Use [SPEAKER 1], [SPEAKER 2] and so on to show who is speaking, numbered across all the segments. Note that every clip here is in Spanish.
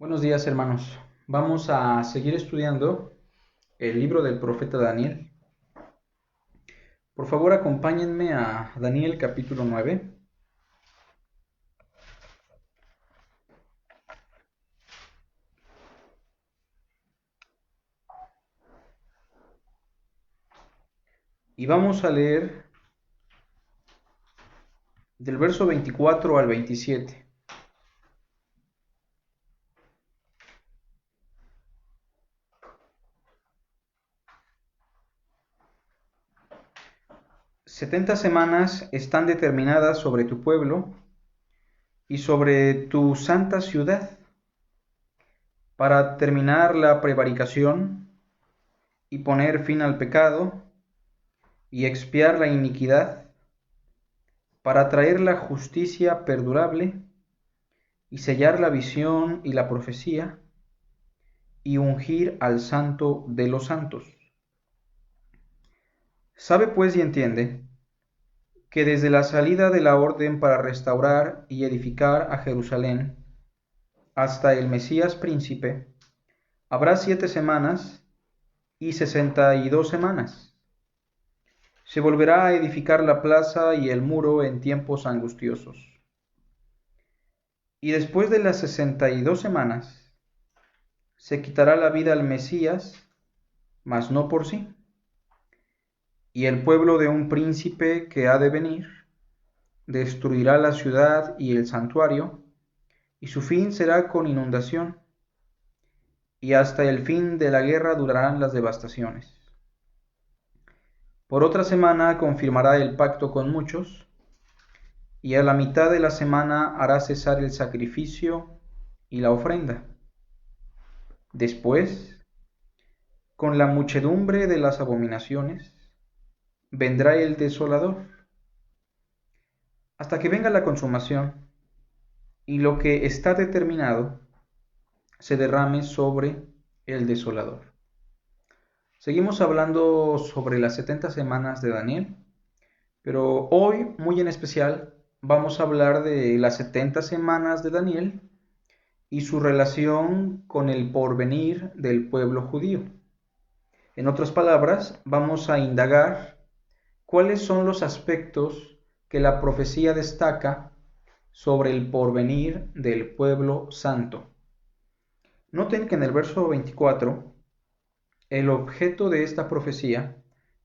[SPEAKER 1] Buenos días, hermanos. Vamos a seguir estudiando el libro del profeta Daniel. Por favor, acompáñenme a Daniel capítulo 9. Y vamos a leer del verso 24 al 27. «70 semanas están determinadas sobre tu pueblo y sobre tu santa ciudad, para terminar la prevaricación y poner fin al pecado y expiar la iniquidad, para traer la justicia perdurable y sellar la visión y la profecía, y ungir al santo de los santos. Sabe pues y entiende que desde la salida de la orden para restaurar y edificar a Jerusalén hasta el Mesías príncipe, habrá 7 semanas y 62 semanas. Se volverá a edificar la plaza y el muro en tiempos angustiosos. Y después de las 62 semanas, se quitará la vida al Mesías, mas no por sí. Y el pueblo de un príncipe que ha de venir destruirá la ciudad y el santuario, y su fin será con inundación, y hasta el fin de la guerra durarán las devastaciones. Por otra semana confirmará el pacto con muchos, y a la mitad de la semana hará cesar el sacrificio y la ofrenda. Después, con la muchedumbre de las abominaciones, vendrá el desolador, hasta que venga la consumación, y lo que está determinado se derrame sobre el desolador. Seguimos hablando sobre las 70 semanas de Daniel, pero hoy, muy en especial, vamos a hablar de las 70 semanas de Daniel y su relación con el porvenir del pueblo judío. En otras palabras, vamos a indagar cuáles son los aspectos que la profecía destaca sobre el porvenir del pueblo santo. Noten que en el verso 24, el objeto de esta profecía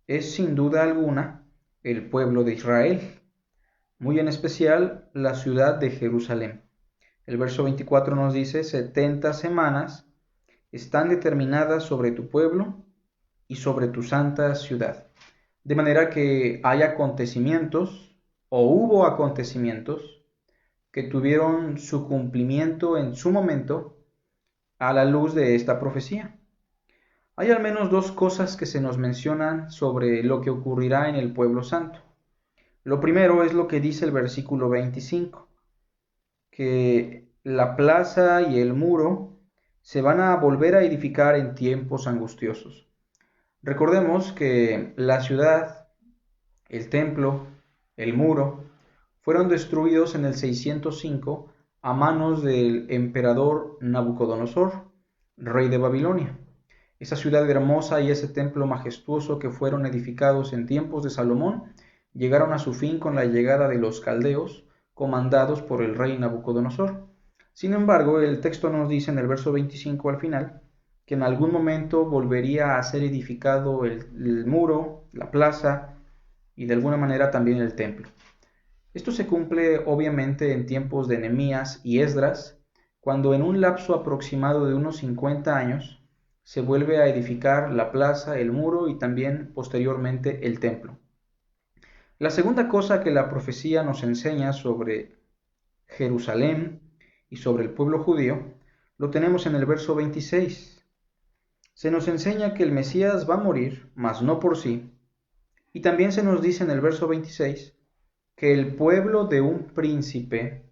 [SPEAKER 1] es sin duda alguna el pueblo de Israel, muy en especial la ciudad de Jerusalén. El verso 24 nos dice: 70 semanas están determinadas sobre tu pueblo y sobre tu santa ciudad. De manera que hay acontecimientos, o hubo acontecimientos, que tuvieron su cumplimiento en su momento a la luz de esta profecía. Hay al menos 2 cosas que se nos mencionan sobre lo que ocurrirá en el pueblo santo. Lo primero es lo que dice el versículo 25, que la plaza y el muro se van a volver a edificar en tiempos angustiosos. Recordemos que la ciudad, el templo, el muro, fueron destruidos en el 605 a manos del emperador Nabucodonosor, rey de Babilonia. Esa ciudad hermosa y ese templo majestuoso que fueron edificados en tiempos de Salomón llegaron a su fin con la llegada de los caldeos, comandados por el rey Nabucodonosor. Sin embargo, el texto nos dice en el verso 25 al final que en algún momento volvería a ser edificado el muro, la plaza y de alguna manera también el templo. Esto se cumple obviamente en tiempos de Nehemías y Esdras, cuando en un lapso aproximado de unos 50 años se vuelve a edificar la plaza, el muro y también posteriormente el templo. La segunda cosa que la profecía nos enseña sobre Jerusalén y sobre el pueblo judío lo tenemos en el verso 26. Se nos enseña que el Mesías va a morir, mas no por sí, y también se nos dice en el verso 26 que el pueblo de un príncipe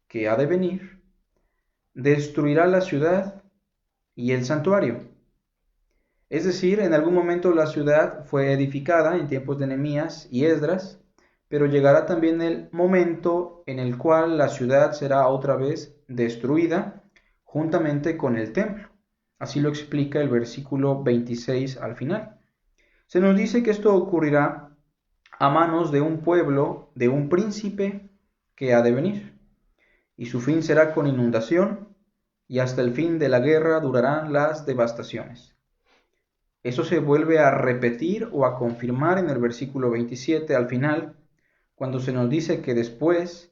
[SPEAKER 1] que ha de venir destruirá la ciudad y el santuario. Es decir, en algún momento la ciudad fue edificada en tiempos de Nehemías y Esdras, pero llegará también el momento en el cual la ciudad será otra vez destruida juntamente con el templo. Así lo explica el versículo 26 al final. Se nos dice que esto ocurrirá a manos de un pueblo, de un príncipe que ha de venir, y su fin será con inundación, y hasta el fin de la guerra durarán las devastaciones. Eso se vuelve a repetir o a confirmar en el versículo 27 al final, cuando se nos dice que después,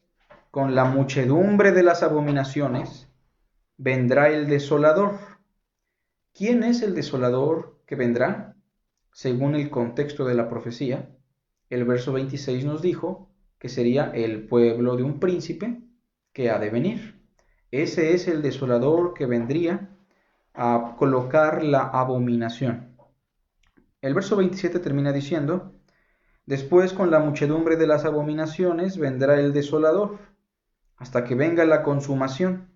[SPEAKER 1] con la muchedumbre de las abominaciones, vendrá el desolador. ¿Quién es el desolador que vendrá? Según el contexto de la profecía, el verso 26 nos dijo que sería el pueblo de un príncipe que ha de venir. Ese es el desolador que vendría a colocar la abominación. El verso 27 termina diciendo: después con la muchedumbre de las abominaciones vendrá el desolador, hasta que venga la consumación,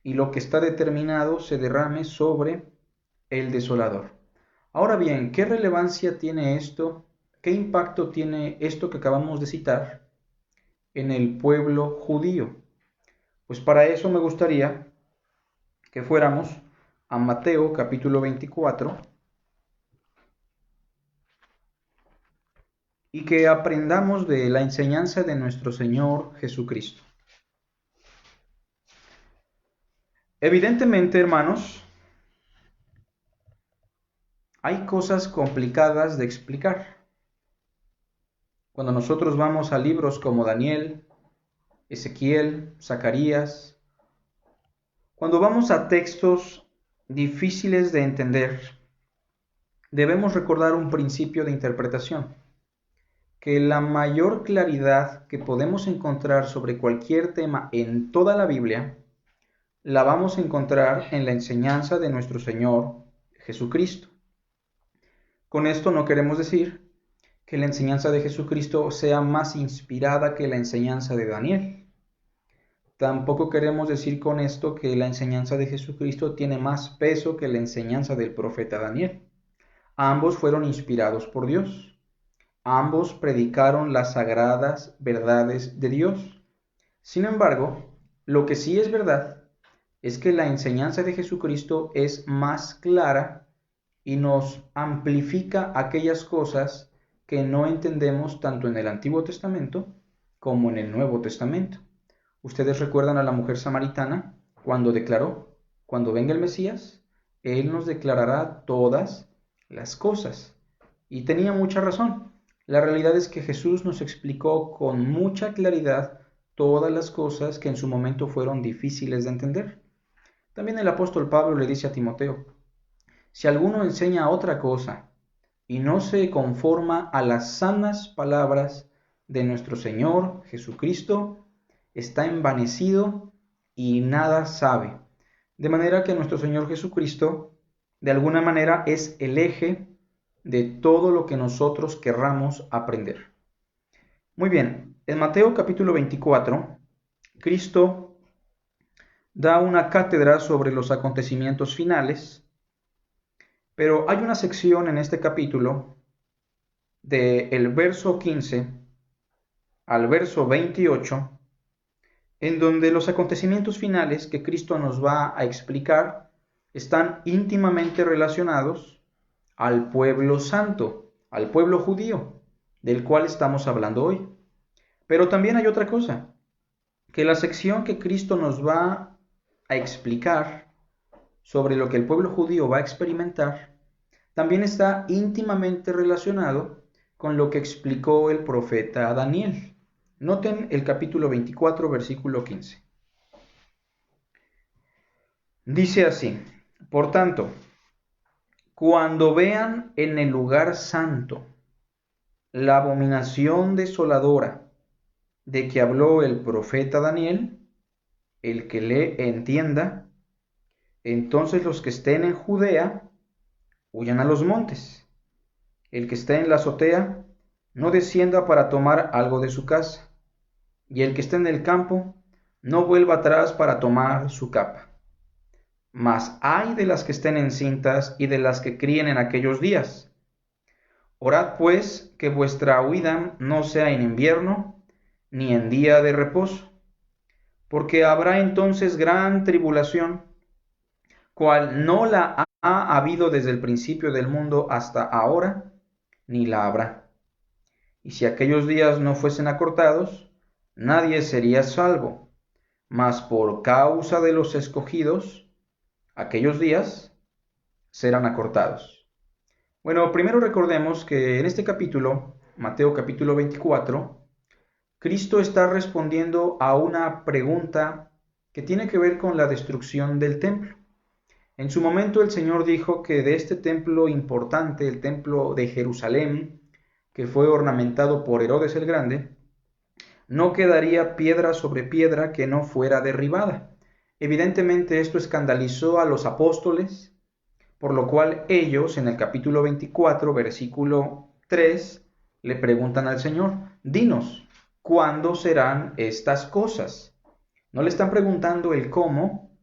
[SPEAKER 1] y lo que está determinado se derrame sobre el desolador. Ahora bien, ¿qué relevancia tiene esto? ¿Qué impacto tiene esto que acabamos de citar en el pueblo judío? Pues para eso me gustaría que fuéramos a Mateo capítulo 24 y que aprendamos de la enseñanza de nuestro Señor Jesucristo. Evidentemente, hermanos, hay cosas complicadas de explicar. Cuando nosotros vamos a libros como Daniel, Ezequiel, Zacarías, cuando vamos a textos difíciles de entender, debemos recordar un principio de interpretación, que la mayor claridad que podemos encontrar sobre cualquier tema en toda la Biblia, la vamos a encontrar en la enseñanza de nuestro Señor Jesucristo. Con esto no queremos decir que la enseñanza de Jesucristo sea más inspirada que la enseñanza de Daniel. Tampoco queremos decir con esto que la enseñanza de Jesucristo tiene más peso que la enseñanza del profeta Daniel. Ambos fueron inspirados por Dios. Ambos predicaron las sagradas verdades de Dios. Sin embargo, lo que sí es verdad es que la enseñanza de Jesucristo es más clara y nos amplifica aquellas cosas que no entendemos tanto en el Antiguo Testamento como en el Nuevo Testamento. Ustedes recuerdan a la mujer samaritana cuando declaró: cuando venga el Mesías, Él nos declarará todas las cosas. Y tenía mucha razón. La realidad es que Jesús nos explicó con mucha claridad todas las cosas que en su momento fueron difíciles de entender. También el apóstol Pablo le dice a Timoteo: si alguno enseña otra cosa y no se conforma a las sanas palabras de nuestro Señor Jesucristo, está envanecido y nada sabe. De manera que nuestro Señor Jesucristo, de alguna manera, es el eje de todo lo que nosotros querramos aprender. Muy bien, en Mateo capítulo 24, Cristo da una cátedra sobre los acontecimientos finales, pero hay una sección en este capítulo del verso 15 al verso 28, en donde los acontecimientos finales que Cristo nos va a explicar están íntimamente relacionados al pueblo santo, al pueblo judío, del cual estamos hablando hoy. Pero también hay otra cosa, que la sección que Cristo nos va a explicar sobre lo que el pueblo judío va a experimentar, también está íntimamente relacionado con lo que explicó el profeta Daniel. Noten el capítulo 24, versículo 15. Dice así: por tanto, cuando vean en el lugar santo la abominación desoladora de que habló el profeta Daniel, el que lee entienda, entonces los que estén en Judea huyan a los montes. El que esté en la azotea no descienda para tomar algo de su casa, y el que esté en el campo no vuelva atrás para tomar su capa. Mas ay de las que estén encintas y de las que críen en aquellos días. Orad pues que vuestra huida no sea en invierno, ni en día de reposo, porque habrá entonces gran tribulación, cual no la ha habido desde el principio del mundo hasta ahora, ni la habrá. Y si aquellos días no fuesen acortados, nadie sería salvo, mas por causa de los escogidos, aquellos días serán acortados. Bueno, primero recordemos que en este capítulo, Mateo capítulo 24, Cristo está respondiendo a una pregunta que tiene que ver con la destrucción del templo. En su momento el Señor dijo que de este templo importante, el templo de Jerusalén, que fue ornamentado por Herodes el Grande, no quedaría piedra sobre piedra que no fuera derribada. Evidentemente esto escandalizó a los apóstoles, por lo cual ellos en el capítulo 24, versículo 3, le preguntan al Señor, dinos, ¿cuándo serán estas cosas? No le están preguntando el cómo,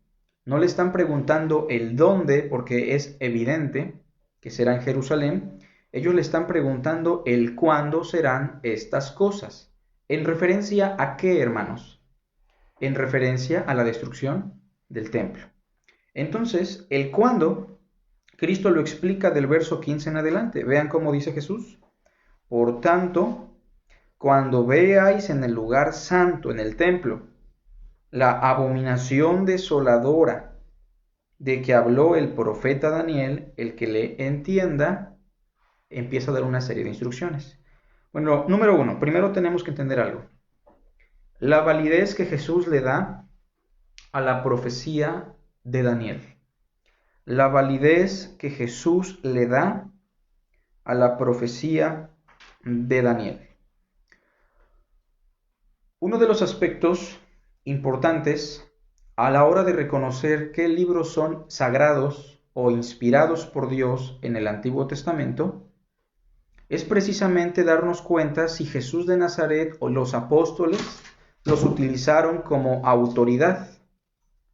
[SPEAKER 1] no le están preguntando el dónde, porque es evidente que será en Jerusalén. Ellos le están preguntando el cuándo serán estas cosas. ¿En referencia a qué, hermanos? En referencia a la destrucción del templo. Entonces, el cuándo, Cristo lo explica del verso 15 en adelante. Vean cómo dice Jesús. Por tanto, cuando veáis en el lugar santo, en el templo, la abominación desoladora de que habló el profeta Daniel, el que le entienda, empieza a dar una serie de instrucciones. Bueno, número uno, primero tenemos que entender algo. La validez que Jesús le da a la profecía de Daniel. La validez que Jesús le da a la profecía de Daniel. Uno de los aspectos importantes a la hora de reconocer qué libros son sagrados o inspirados por Dios en el Antiguo Testamento es precisamente darnos cuenta si Jesús de Nazaret o los apóstoles los utilizaron como autoridad.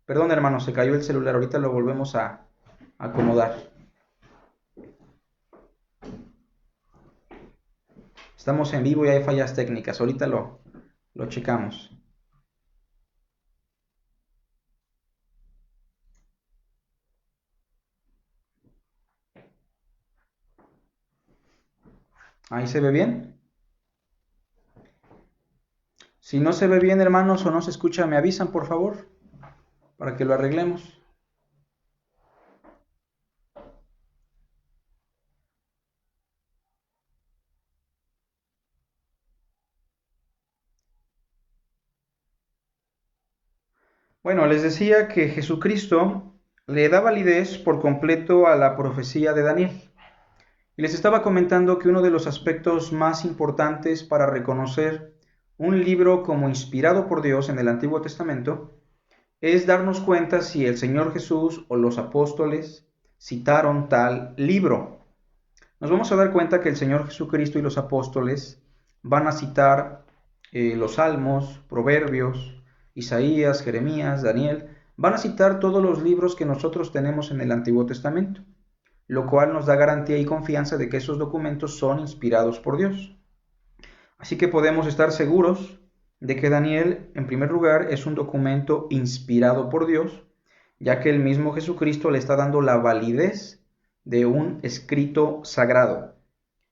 [SPEAKER 1] Perdón, hermano, se cayó el celular, ahorita lo volvemos a acomodar. Estamos en vivo y hay fallas técnicas, ahorita lo checamos. ¿Ahí se ve bien? Si no se ve bien, hermanos, o no se escucha, me avisan, por favor, para que lo arreglemos. Bueno, les decía que Jesucristo le da validez por completo a la profecía de Daniel. Y les estaba comentando que uno de los aspectos más importantes para reconocer un libro como inspirado por Dios en el Antiguo Testamento es darnos cuenta si el Señor Jesús o los apóstoles citaron tal libro. Nos vamos a dar cuenta que el Señor Jesucristo y los apóstoles van a citar los Salmos, Proverbios, Isaías, Jeremías, Daniel, van a citar todos los libros que nosotros tenemos en el Antiguo Testamento, lo cual nos da garantía y confianza de que esos documentos son inspirados por Dios. Así que podemos estar seguros de que Daniel, en primer lugar, es un documento inspirado por Dios, ya que el mismo Jesucristo le está dando la validez de un escrito sagrado.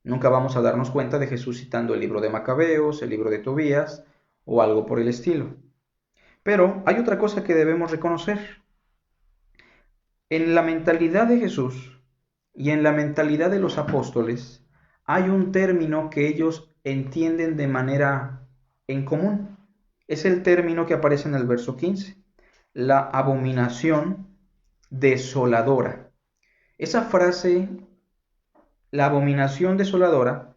[SPEAKER 1] Nunca vamos a darnos cuenta de Jesús citando el libro de Macabeos, el libro de Tobías o algo por el estilo. Pero hay otra cosa que debemos reconocer. En la mentalidad de Jesús y en la mentalidad de los apóstoles hay un término que ellos entienden de manera en común. Es el término que aparece en el verso 15, la abominación desoladora. Esa frase, la abominación desoladora,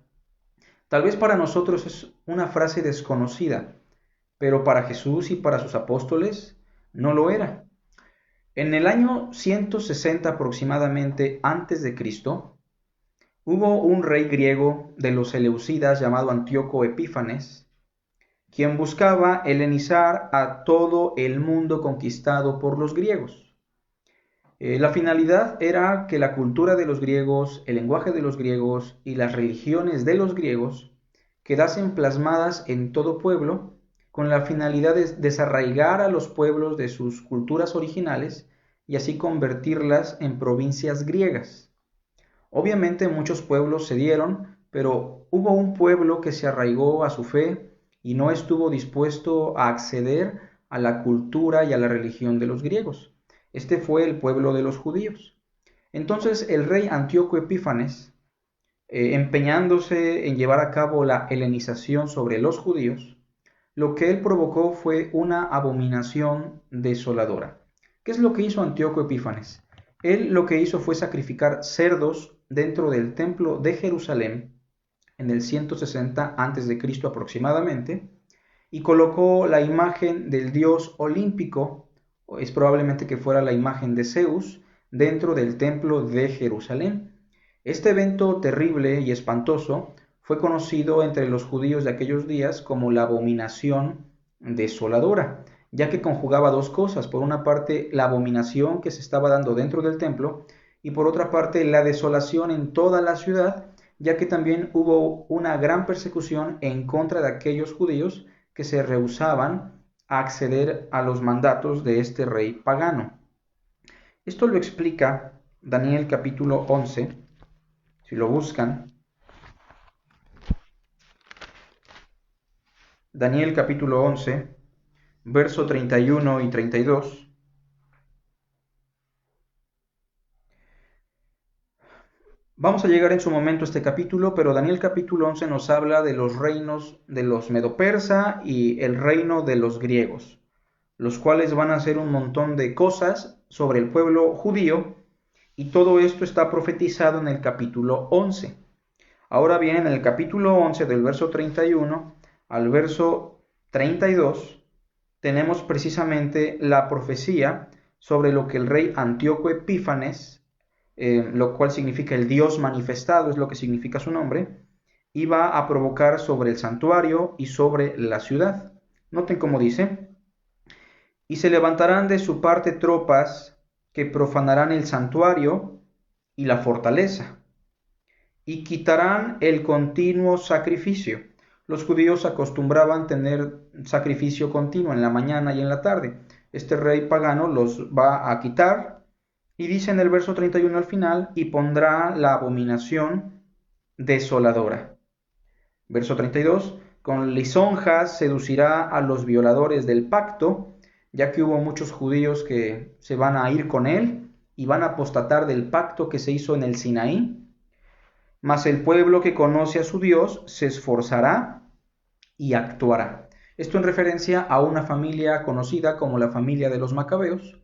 [SPEAKER 1] tal vez para nosotros es una frase desconocida, pero para Jesús y para sus apóstoles no lo era. En el año 160 aproximadamente antes de Cristo, hubo un rey griego de los Seleucidas llamado Antíoco Epífanes, quien buscaba helenizar a todo el mundo conquistado por los griegos. La finalidad era que la cultura de los griegos, el lenguaje de los griegos y las religiones de los griegos quedasen plasmadas en todo pueblo con la finalidad de desarraigar a los pueblos de sus culturas originales y así convertirlas en provincias griegas. Obviamente muchos pueblos cedieron, pero hubo un pueblo que se arraigó a su fe y no estuvo dispuesto a acceder a la cultura y a la religión de los griegos. Este fue el pueblo de los judíos. Entonces el rey Antíoco Epífanes, empeñándose en llevar a cabo la helenización sobre los judíos, lo que él provocó fue una abominación desoladora. ¿Qué es lo que hizo Antíoco Epífanes? Él lo que hizo fue sacrificar cerdos dentro del templo de Jerusalén en el 160 a.C. aproximadamente, y colocó la imagen del dios olímpico, es probablemente que fuera la imagen de Zeus, dentro del templo de Jerusalén. Este evento terrible y espantoso fue conocido entre los judíos de aquellos días como la abominación desoladora, ya que conjugaba dos cosas: por una parte la abominación que se estaba dando dentro del templo, y por otra parte la desolación en toda la ciudad, ya que también hubo una gran persecución en contra de aquellos judíos que se rehusaban a acceder a los mandatos de este rey pagano. Esto lo explica Daniel capítulo 11, si lo buscan. Daniel capítulo 11, verso 31 y 32. Vamos a llegar en su momento a este capítulo, pero Daniel capítulo 11 nos habla de los reinos de los medo-persa y el reino de los griegos, los cuales van a hacer un montón de cosas sobre el pueblo judío, y todo esto está profetizado en el capítulo 11. Ahora bien, en el capítulo 11 del verso 31 al verso 32 tenemos precisamente la profecía sobre lo que el rey Antíoco Epífanes, lo cual significa el Dios manifestado, es lo que significa su nombre, iba a provocar sobre el santuario y sobre la ciudad. Noten cómo dice: y se levantarán de su parte tropas que profanarán el santuario y la fortaleza, y quitarán el continuo sacrificio. Los judíos acostumbraban tener sacrificio continuo en la mañana y en la tarde. Este rey pagano los va a quitar, y dice en el verso 31 al final: y pondrá la abominación desoladora. Verso 32: con lisonjas seducirá a los violadores del pacto, ya que hubo muchos judíos que se van a ir con él y van a apostatar del pacto que se hizo en el Sinaí. Mas el pueblo que conoce a su Dios se esforzará y actuará. Esto en referencia a una familia conocida como la familia de los Macabeos,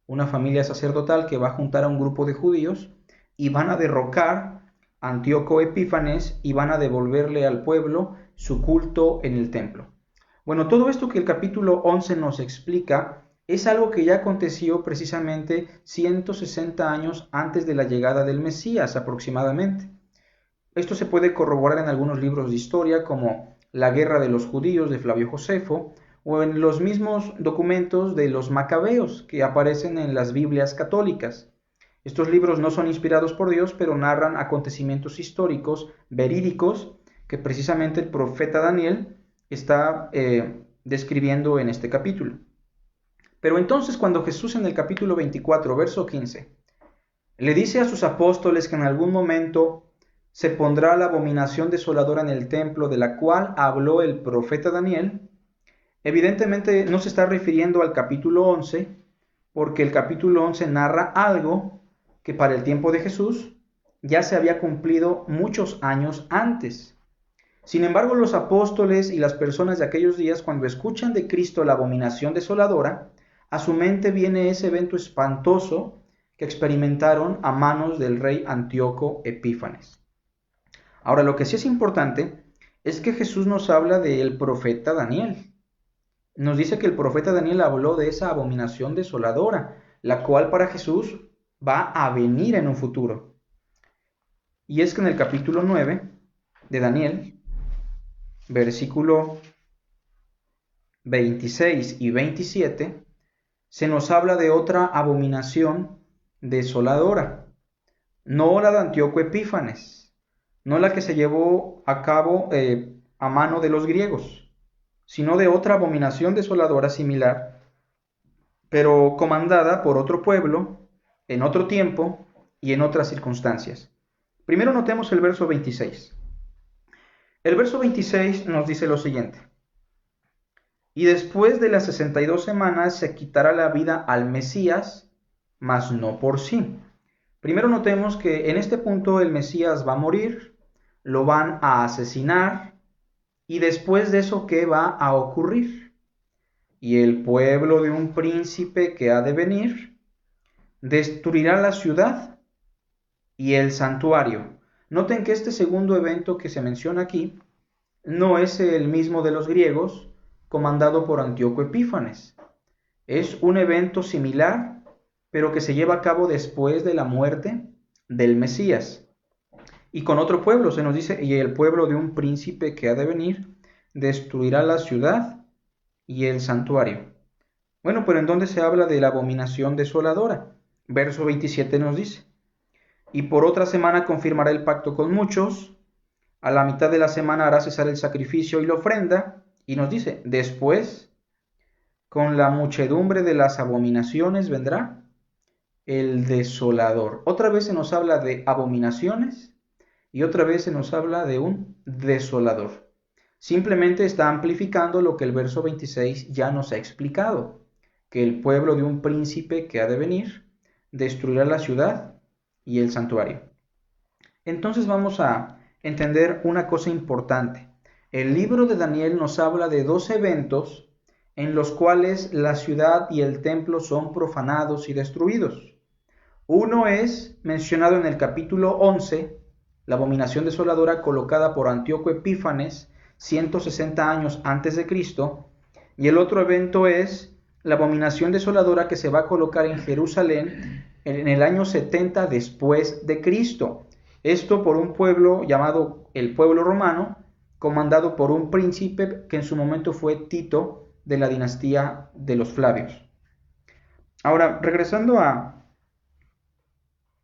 [SPEAKER 1] una familia sacerdotal que va a juntar a un grupo de judíos y van a derrocar a Antíoco Epífanes y van a devolverle al pueblo su culto en el templo. Bueno, todo esto que el capítulo 11 nos explica es algo que ya aconteció precisamente 160 años antes de la llegada del Mesías aproximadamente. Esto se puede corroborar en algunos libros de historia como La Guerra de los Judíos de Flavio Josefo, o en los mismos documentos de los Macabeos que aparecen en las Biblias católicas. Estos libros no son inspirados por Dios, pero narran acontecimientos históricos verídicos que precisamente el profeta Daniel está describiendo en este capítulo. Pero entonces, cuando Jesús en el capítulo 24, verso 15, le dice a sus apóstoles que en algún momento se pondrá la abominación desoladora en el templo de la cual habló el profeta Daniel, evidentemente no se está refiriendo al capítulo 11, porque el capítulo 11 narra algo que para el tiempo de Jesús ya se había cumplido muchos años antes. Sin embargo, los apóstoles y las personas de aquellos días, cuando escuchan de Cristo la abominación desoladora, a su mente viene ese evento espantoso que experimentaron a manos del rey Antíoco Epífanes. Ahora, lo que sí es importante es que Jesús nos habla del profeta Daniel. Nos dice que el profeta Daniel habló de esa abominación desoladora, la cual para Jesús va a venir en un futuro. Y es que en el capítulo 9 de Daniel, versículo 26 y 27, se nos habla de otra abominación desoladora. No la de Antíoco Epífanes, no la que se llevó a cabo a mano de los griegos, sino de otra abominación desoladora similar, pero comandada por otro pueblo, en otro tiempo y en otras circunstancias. Primero notemos el verso 26. El verso 26 nos dice lo siguiente: y después de las 62 semanas se quitará la vida al Mesías, mas no por sí. Primero notemos que en este punto el Mesías va a morir, lo van a asesinar, y después de eso, ¿qué va a ocurrir? Y el pueblo de un príncipe que ha de venir destruirá la ciudad y el santuario. Noten que este segundo evento que se menciona aquí no es el mismo de los griegos, comandado por Antíoco Epífanes. Es un evento similar, pero que se lleva a cabo después de la muerte del Mesías. Y con otro pueblo se nos dice, y el pueblo de un príncipe que ha de venir destruirá la ciudad y el santuario. Bueno, pero ¿en dónde se habla de la abominación desoladora? Verso 27 nos dice: y por otra semana confirmará el pacto con muchos, a la mitad de la semana hará cesar el sacrificio y la ofrenda, y nos dice, después, con la muchedumbre de las abominaciones vendrá el desolador. Otra vez se nos habla de abominaciones y otra vez se nos habla de un desolador. Simplemente está amplificando lo que el verso 26 ya nos ha explicado, que el pueblo de un príncipe que ha de venir destruirá la ciudad y el santuario. Entonces vamos a entender una cosa importante. El libro de Daniel nos habla de dos eventos en los cuales la ciudad y el templo son profanados y destruidos. Uno es mencionado en el capítulo 11, la abominación desoladora colocada por Antíoco Epífanes 160 años antes de Cristo, y el otro evento es la abominación desoladora que se va a colocar en Jerusalén en el año 70 después de Cristo. Esto por un pueblo llamado el pueblo romano, comandado por un príncipe que en su momento fue Tito de la dinastía de los Flavios. Ahora, regresando a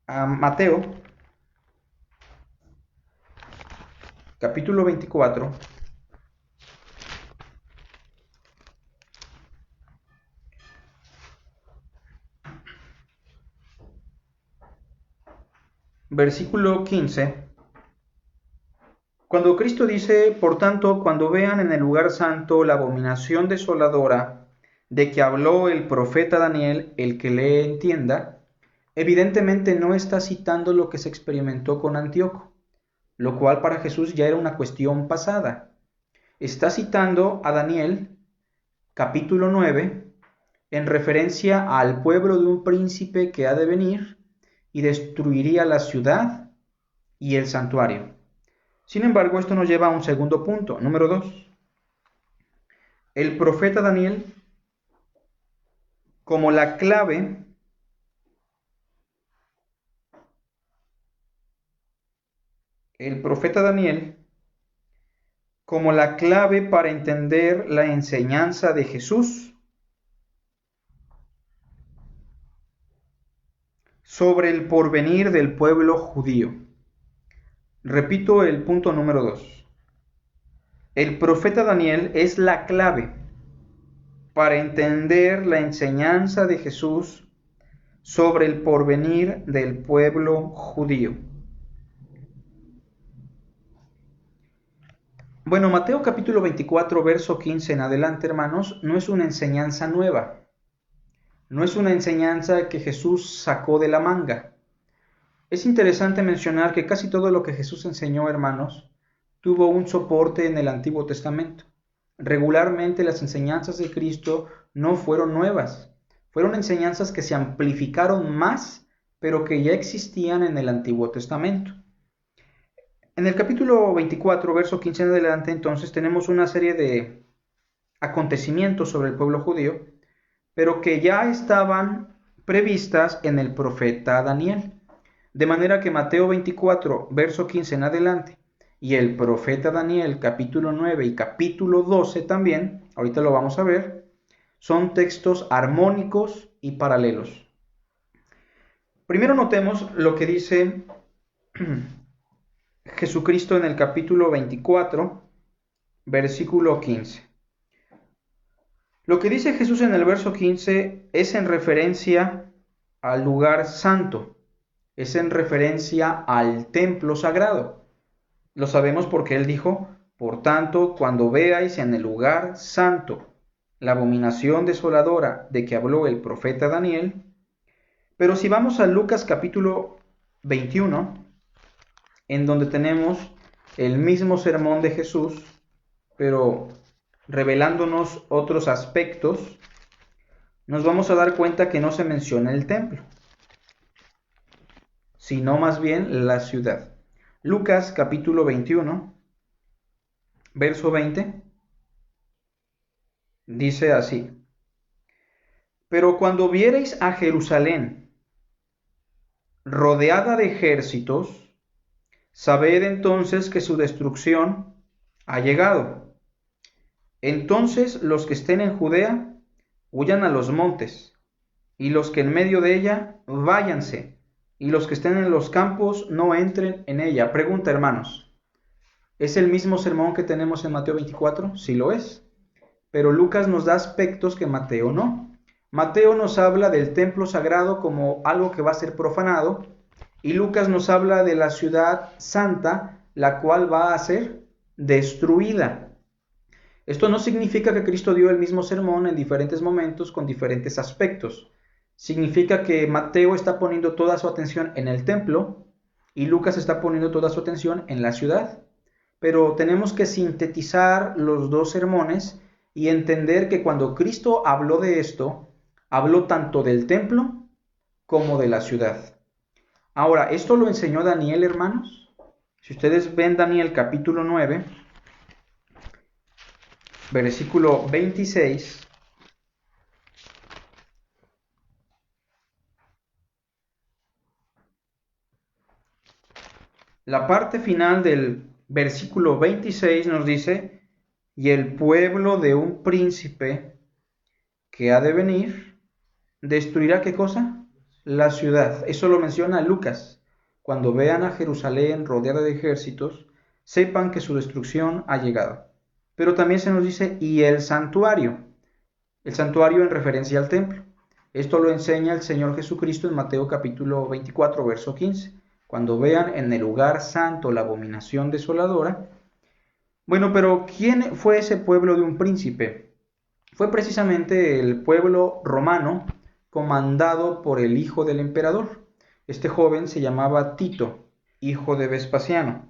[SPEAKER 1] Mateo, capítulo 24, versículo 15, cuando Cristo dice, por tanto, cuando vean en el lugar santo la abominación desoladora de que habló el profeta Daniel, el que le entienda, evidentemente no está citando lo que se experimentó con Antíoco, lo cual para Jesús ya era una cuestión pasada. Está citando a Daniel, capítulo 9, en referencia al pueblo de un príncipe que ha de venir y destruiría la ciudad y el santuario. Sin embargo, esto nos lleva a un segundo punto, número 2. El profeta Daniel, como la clave para entender la enseñanza de Jesús sobre el porvenir del pueblo judío. Repito el punto número 2. El profeta Daniel es la clave para entender la enseñanza de Jesús sobre el porvenir del pueblo judío. Bueno, Mateo capítulo 24, verso 15 en adelante, hermanos, no es una enseñanza nueva. No es una enseñanza que Jesús sacó de la manga. Es interesante mencionar que casi todo lo que Jesús enseñó, hermanos, tuvo un soporte en el Antiguo Testamento. Regularmente las enseñanzas de Cristo no fueron nuevas, fueron enseñanzas que se amplificaron más, pero que ya existían en el Antiguo Testamento. En el capítulo 24, verso 15 en adelante, entonces, tenemos una serie de acontecimientos sobre el pueblo judío, pero que ya estaban previstas en el profeta Daniel. De manera que Mateo 24, verso 15 en adelante, y el profeta Daniel, capítulo 9 y capítulo 12 también, ahorita lo vamos a ver, son textos armónicos y paralelos. Primero notemos lo que dice Jesucristo en el capítulo 24, versículo 15. Lo que dice Jesús en el verso 15 es en referencia al lugar santo, es en referencia al templo sagrado. Lo sabemos porque Él dijo, por tanto, cuando veáis en el lugar santo la abominación desoladora de que habló el profeta Daniel. Pero si vamos a Lucas capítulo 21, en donde tenemos el mismo sermón de Jesús, pero revelándonos otros aspectos, nos vamos a dar cuenta que no se menciona el templo, sino más bien la ciudad. Lucas capítulo 21, verso 20, dice así: Pero cuando viereis a Jerusalén rodeada de ejércitos, sabed entonces que su destrucción ha llegado. Entonces los que estén en Judea, huyan a los montes, y los que en medio de ella, váyanse, y los que estén en los campos, no entren en ella. Pregunta, hermanos, ¿es el mismo sermón que tenemos en Mateo 24? Sí lo es, pero Lucas nos da aspectos que Mateo no. Mateo nos habla del templo sagrado como algo que va a ser profanado, y Lucas nos habla de la ciudad santa, la cual va a ser destruida. Esto no significa que Cristo dio el mismo sermón en diferentes momentos con diferentes aspectos. Significa que Mateo está poniendo toda su atención en el templo y Lucas está poniendo toda su atención en la ciudad. Pero tenemos que sintetizar los dos sermones y entender que cuando Cristo habló de esto, habló tanto del templo como de la ciudad. Ahora, ¿esto lo enseñó Daniel, hermanos? Si ustedes ven Daniel capítulo 9, versículo 26, la parte final del versículo 26 nos dice, y el pueblo de un príncipe que ha de venir, destruirá ¿qué cosa? La ciudad. Eso lo menciona Lucas. Cuando vean a Jerusalén rodeada de ejércitos, sepan que su destrucción ha llegado. Pero también se nos dice, y el santuario en referencia al templo. Esto lo enseña el Señor Jesucristo en Mateo capítulo 24, verso 15. Cuando vean en el lugar santo la abominación desoladora. Bueno, pero ¿quién fue ese pueblo de un príncipe? Fue precisamente el pueblo romano comandado por el hijo del emperador. Este joven se llamaba Tito, hijo de Vespasiano.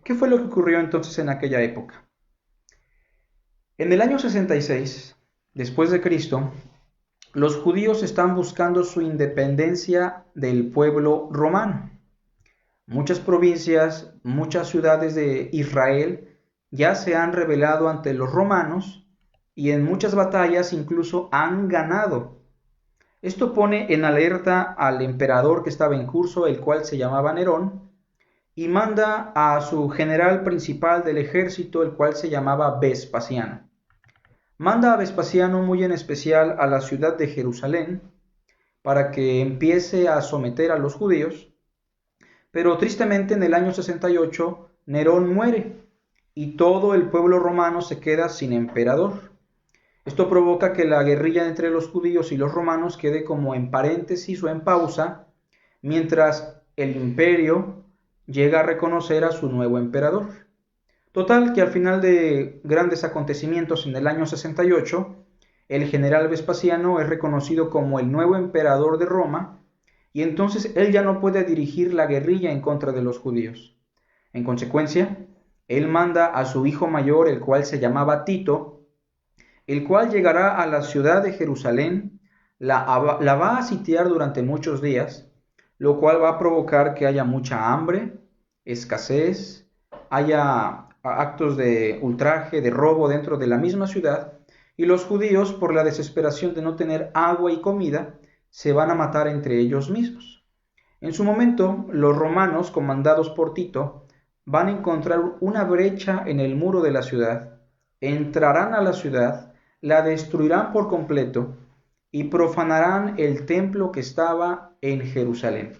[SPEAKER 1] ¿Qué fue lo que ocurrió entonces en aquella época? En el año 66, después de Cristo, los judíos están buscando su independencia del pueblo romano. Muchas provincias, muchas ciudades de Israel ya se han rebelado ante los romanos y en muchas batallas incluso han ganado. Esto pone en alerta al emperador que estaba en curso, el cual se llamaba Nerón, y manda a su general principal del ejército, el cual se llamaba Vespasiano. Manda a Vespasiano muy en especial a la ciudad de Jerusalén para que empiece a someter a los judíos, pero tristemente en el año 68 Nerón muere y todo el pueblo romano se queda sin emperador. Esto provoca que la guerrilla entre los judíos y los romanos quede como en paréntesis o en pausa, mientras el imperio llega a reconocer a su nuevo emperador. Total, que al final de grandes acontecimientos en el año 68, el general Vespasiano es reconocido como el nuevo emperador de Roma, y entonces él ya no puede dirigir la guerrilla en contra de los judíos. En consecuencia, él manda a su hijo mayor, el cual se llamaba Tito, el cual llegará a la ciudad de Jerusalén, la va a sitiar durante muchos días, lo cual va a provocar que haya mucha hambre, escasez, haya actos de ultraje, de robo dentro de la misma ciudad, y los judíos, por la desesperación de no tener agua y comida, se van a matar entre ellos mismos. En su momento, los romanos, comandados por Tito, van a encontrar una brecha en el muro de la ciudad, entrarán a la ciudad, la destruirán por completo y profanarán el templo que estaba en Jerusalén.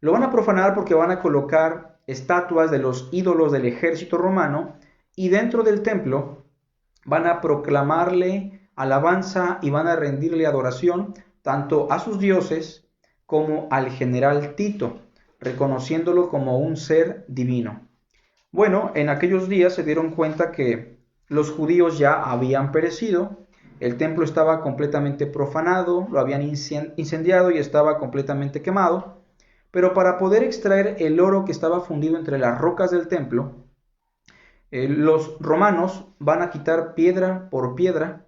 [SPEAKER 1] Lo van a profanar porque van a colocar estatuas de los ídolos del ejército romano y dentro del templo van a proclamarle alabanza y van a rendirle adoración tanto a sus dioses como al general Tito, reconociéndolo como un ser divino. Bueno, en aquellos días se dieron cuenta que los judíos ya habían perecido, el templo estaba completamente profanado, lo habían incendiado y estaba completamente quemado, pero para poder extraer el oro que estaba fundido entre las rocas del templo, los romanos van a quitar piedra por piedra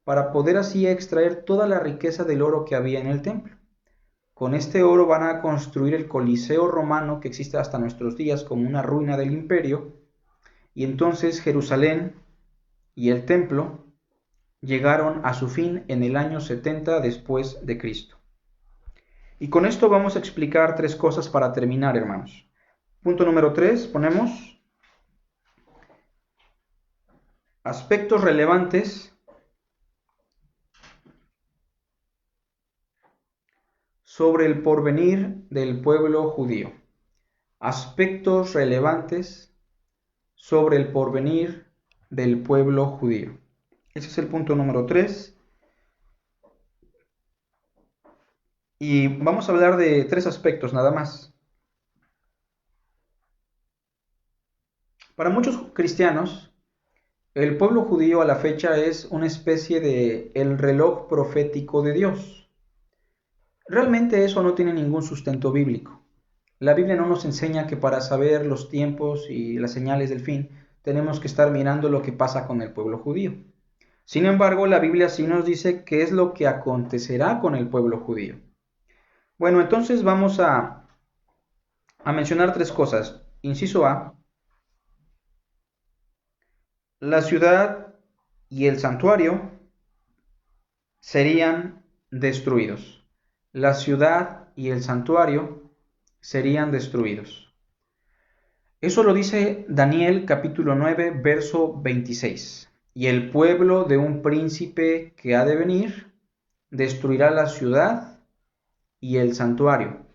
[SPEAKER 1] para poder así extraer toda la riqueza del oro que había en el templo. Con este oro van a construir el Coliseo romano que existe hasta nuestros días como una ruina del imperio, y entonces Jerusalén y el templo llegaron a su fin en el año 70 después de Cristo. Y con esto vamos a explicar tres cosas para terminar, hermanos. Punto número 3, ponemos aspectos relevantes sobre el porvenir del pueblo judío. Aspectos relevantes sobre el porvenir del pueblo judío. Ese es el punto número 3. Y vamos a hablar de tres aspectos nada más. Para muchos cristianos, el pueblo judío a la fecha es una especie de el reloj profético de Dios. Realmente eso no tiene ningún sustento bíblico. La Biblia no nos enseña que para saber los tiempos y las señales del fin tenemos que estar mirando lo que pasa con el pueblo judío. Sin embargo, la Biblia sí nos dice qué es lo que acontecerá con el pueblo judío. Bueno, entonces vamos a mencionar tres cosas. Inciso A, la ciudad y el santuario serían destruidos. La ciudad y el santuario serían destruidos. Eso lo dice Daniel capítulo 9, verso 26. Y el pueblo de un príncipe que ha de venir destruirá la ciudad y el santuario.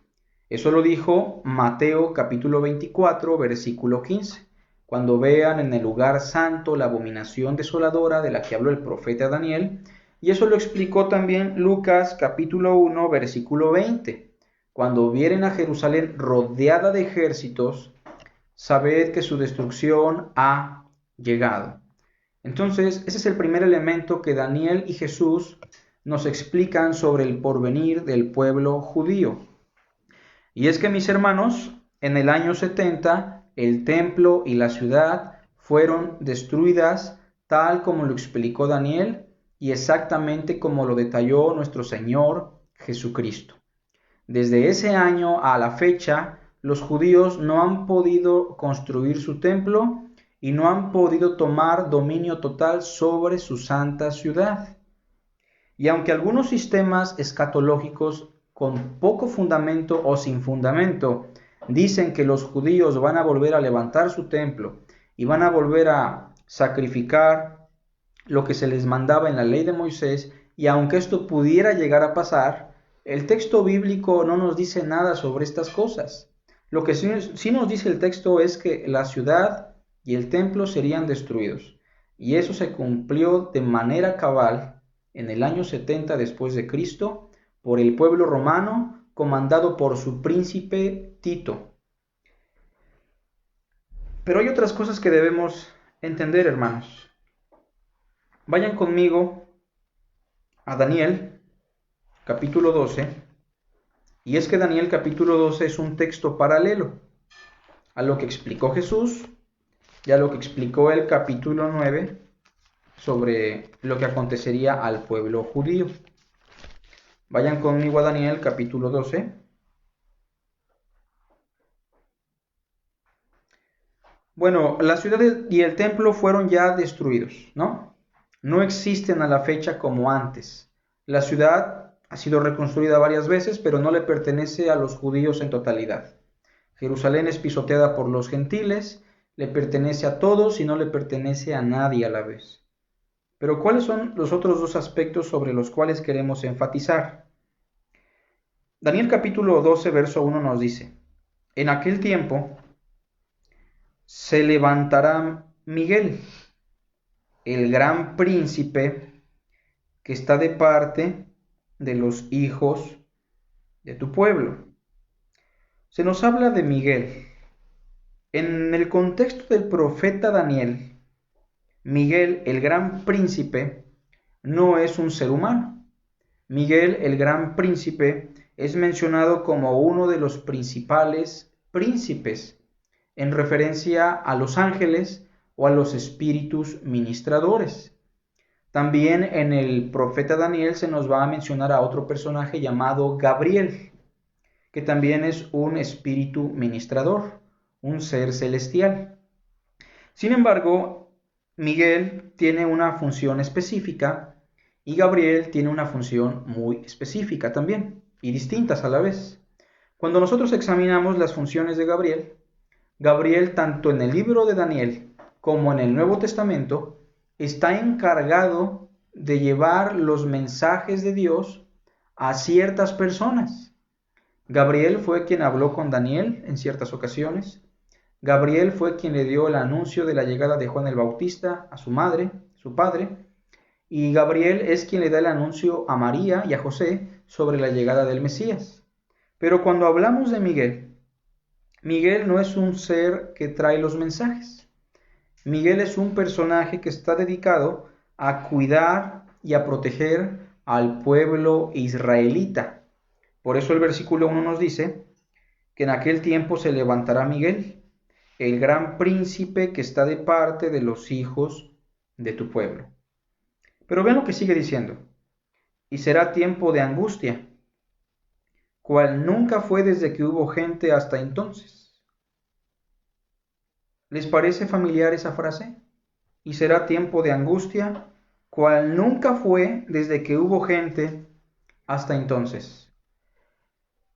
[SPEAKER 1] Eso lo dijo Mateo capítulo 24, versículo 15. Cuando vean en el lugar santo la abominación desoladora de la que habló el profeta Daniel. Y eso lo explicó también Lucas capítulo 1, versículo 20. Cuando vieren a Jerusalén rodeada de ejércitos, sabed que su destrucción ha llegado. Entonces, ese es el primer elemento que Daniel y Jesús nos explican sobre el porvenir del pueblo judío. Y es que, mis hermanos, en el año 70, el templo y la ciudad fueron destruidas tal como lo explicó Daniel y exactamente como lo detalló nuestro Señor Jesucristo. Desde ese año a la fecha, los judíos no han podido construir su templo y no han podido tomar dominio total sobre su santa ciudad. Y aunque algunos sistemas escatológicos con poco fundamento o sin fundamento dicen que los judíos van a volver a levantar su templo y van a volver a sacrificar lo que se les mandaba en la ley de Moisés, y aunque esto pudiera llegar a pasar, el texto bíblico no nos dice nada sobre estas cosas. Lo que sí nos dice el texto es que la ciudad y el templo serían destruidos, y eso se cumplió de manera cabal en el año 70 después de Cristo por el pueblo romano comandado por su príncipe Tito. Pero hay otras cosas que debemos entender, hermanos. Vayan conmigo a Daniel capítulo 12, y es que Daniel capítulo 12 es un texto paralelo a lo que explicó Jesús y a lo que explicó el capítulo 9 sobre lo que acontecería al pueblo judío. Vayan conmigo a Daniel capítulo 12. Bueno, la ciudad y el templo fueron ya destruidos, ¿no? No existen a la fecha como antes. La ciudad ha sido reconstruida varias veces, pero no le pertenece a los judíos en totalidad. Jerusalén es pisoteada por los gentiles, le pertenece a todos y no le pertenece a nadie a la vez. Pero ¿cuáles son los otros dos aspectos sobre los cuales queremos enfatizar? Daniel capítulo 12, verso 1 nos dice: en aquel tiempo se levantará Miguel, el gran príncipe, que está de parte de los hijos de tu pueblo. Se nos habla de Miguel. En el contexto del profeta Daniel, Miguel, el gran príncipe, no es un ser humano. Miguel, el gran príncipe, es mencionado como uno de los principales príncipes, en referencia a los ángeles o a los espíritus ministradores. También en el profeta Daniel se nos va a mencionar a otro personaje llamado Gabriel, que también es un espíritu ministrador, un ser celestial. Sin embargo, Miguel tiene una función específica y Gabriel tiene una función muy específica también, y distintas a la vez. Cuando nosotros examinamos las funciones de Gabriel, Gabriel, tanto en el libro de Daniel como en el Nuevo Testamento, está encargado de llevar los mensajes de Dios a ciertas personas. Gabriel fue quien habló con Daniel en ciertas ocasiones. Gabriel fue quien le dio el anuncio de la llegada de Juan el Bautista a su madre, su padre, y Gabriel es quien le da el anuncio a María y a José sobre la llegada del Mesías. Pero cuando hablamos de Miguel, Miguel no es un ser que trae los mensajes. Miguel es un personaje que está dedicado a cuidar y a proteger al pueblo israelita. Por eso el versículo 1 nos dice que en aquel tiempo se levantará Miguel, el gran príncipe que está de parte de los hijos de tu pueblo. Pero vean lo que sigue diciendo. Y será tiempo de angustia, cual nunca fue desde que hubo gente hasta entonces. ¿Les parece familiar esa frase? Y será tiempo de angustia, cual nunca fue desde que hubo gente hasta entonces.